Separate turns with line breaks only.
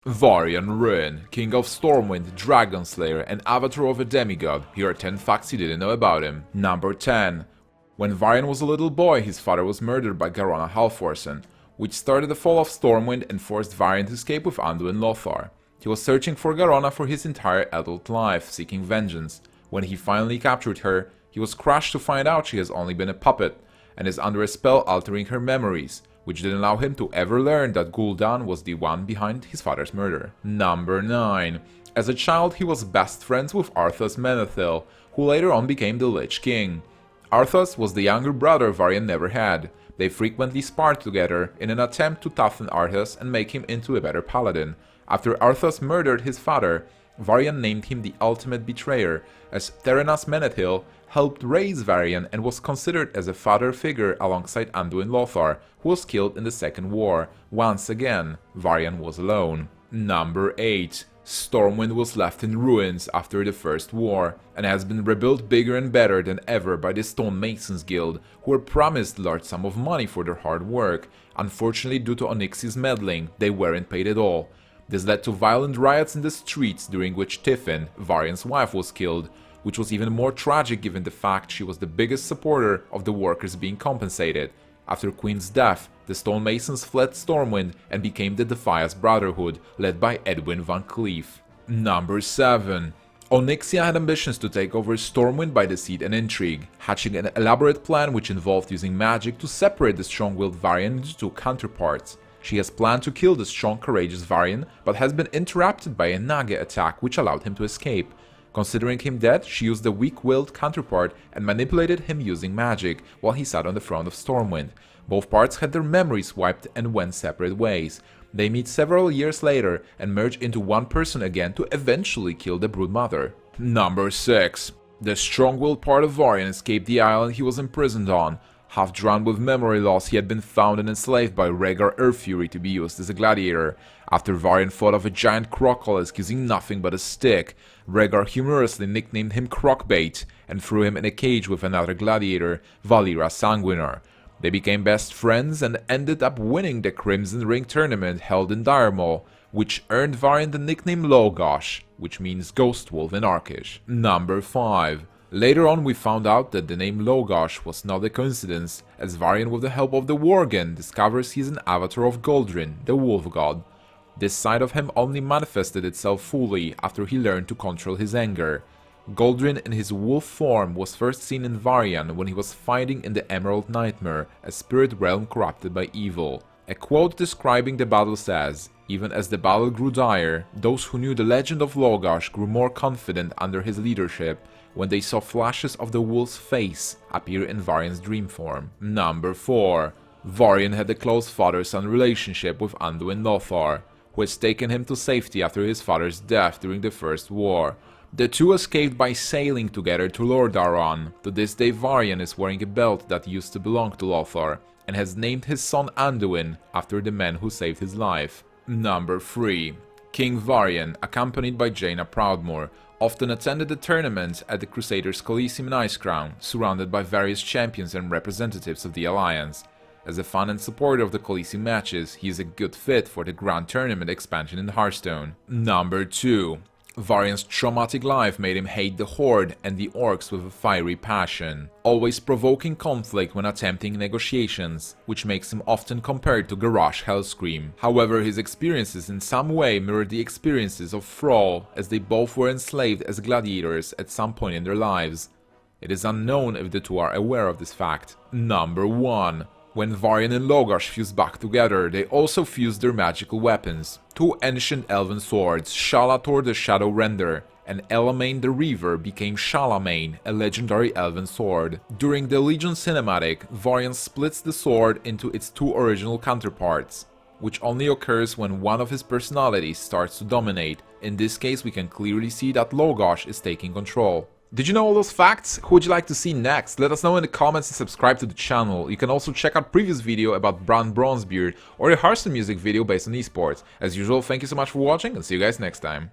Varian Wrynn, King of Stormwind, Dragon Slayer, and Avatar of a Demigod. Here are 10 facts you didn't know about him. Number 10. When Varian was a little boy, his father was murdered by Garona Halforsen, which started the fall of Stormwind and forced Varian to escape with Anduin Lothar. He was searching for Garona for his entire adult life, seeking vengeance. When he finally captured her, he was crushed to find out she has only been a puppet, and is under a spell altering her memories, which didn't allow him to ever learn that Gul'dan was the one behind his father's murder. Number 9. As a child, he was best friends with Arthas Menethil, who later on became the Lich King. Arthas was the younger brother Varian never had. They frequently sparred together in an attempt to toughen Arthas and make him into a better paladin. After Arthas murdered his father, Varian named him the ultimate betrayer, as Theranas Menethil helped raise Varian and was considered as a father figure alongside Anduin Lothar, who was killed in the Second War. Once again, Varian was alone. Number 8. Stormwind was left in ruins after the First War, and has been rebuilt bigger and better than ever by the Stonemasons Guild, who were promised large sum of money for their hard work. Unfortunately, due to Onyx's meddling, they weren't paid at all. This led to violent riots in the streets, during which Tiffin, Varian's wife, was killed, which was even more tragic given the fact she was the biggest supporter of the workers being compensated. After Queen's death, the Stonemasons fled Stormwind and became the Defias Brotherhood, led by Edwin Van Cleef. Number 7. Onyxia had ambitions to take over Stormwind by deceit and intrigue, hatching an elaborate plan which involved using magic to separate the strong-willed Varian into two counterparts. She has planned to kill the strong, courageous Varian, but has been interrupted by a Nage attack which allowed him to escape. Considering him dead, she used the weak-willed counterpart and manipulated him using magic, while he sat on the throne of Stormwind. Both parts had their memories wiped and went separate ways. They meet several years later and merge into one person again to eventually kill the Broodmother. Number 6. The strong-willed part of Varian escaped the island he was imprisoned on. Half drowned with memory loss, he had been found and enslaved by Rhaegar Earthfury to be used as a gladiator. After Varian fought off a giant crocolisk using nothing but a stick, Rhaegar humorously nicknamed him Crocbait and threw him in a cage with another gladiator, Valira Sanguinar. They became best friends and ended up winning the Crimson Ring tournament held in Diremol, which earned Varian the nickname Logosh, which means Ghost Wolf in Arkish. Number 5. Later on we found out that the name Logosh was not a coincidence, as Varian, with the help of the Worgen, discovers he is an avatar of Goldrin, the wolf god. This side of him only manifested itself fully after he learned to control his anger. Goldrin in his wolf form was first seen in Varian when he was fighting in the Emerald Nightmare, a spirit realm corrupted by evil. A quote describing the battle says, "Even as the battle grew dire, those who knew the legend of Logosh grew more confident under his leadership when they saw flashes of the wolf's face appear in Varian's dream form." Number 4. Varian had a close father-son relationship with Anduin Lothar, who has taken him to safety after his father's death during the First War. The two escaped by sailing together to Lordaeron. To this day, Varian is wearing a belt that used to belong to Lothar, and has named his son Anduin after the man who saved his life. Number 3. King Varian, accompanied by Jaina Proudmoore, often attended the tournaments at the Crusaders' Coliseum in Icecrown, surrounded by various champions and representatives of the Alliance. As a fan and supporter of the Coliseum matches, he is a good fit for the Grand Tournament expansion in Hearthstone. Number 2. Varian's traumatic life made him hate the Horde and the Orcs with a fiery passion, always provoking conflict when attempting negotiations, which makes him often compared to Garrosh Hellscream. However, his experiences in some way mirror the experiences of Thrall, as they both were enslaved as gladiators at some point in their lives. It is unknown if the two are aware of this fact. Number 1. When Varian and Logosh fused back together, they also fused their magical weapons. Two ancient elven swords, Shalator the Shadow Render and Elamain the Reaver, became Shalamain, a legendary elven sword. During the Legion cinematic, Varian splits the sword into its two original counterparts, which only occurs when one of his personalities starts to dominate. In this case, we can clearly see that Logosh is taking control. Did you know all those facts? Who would you like to see next? Let us know in the comments and subscribe to the channel. You can also check out previous video about Bran Bronzebeard or a Hearthstone music video based on esports. As usual, thank you so much for watching and see you guys next time.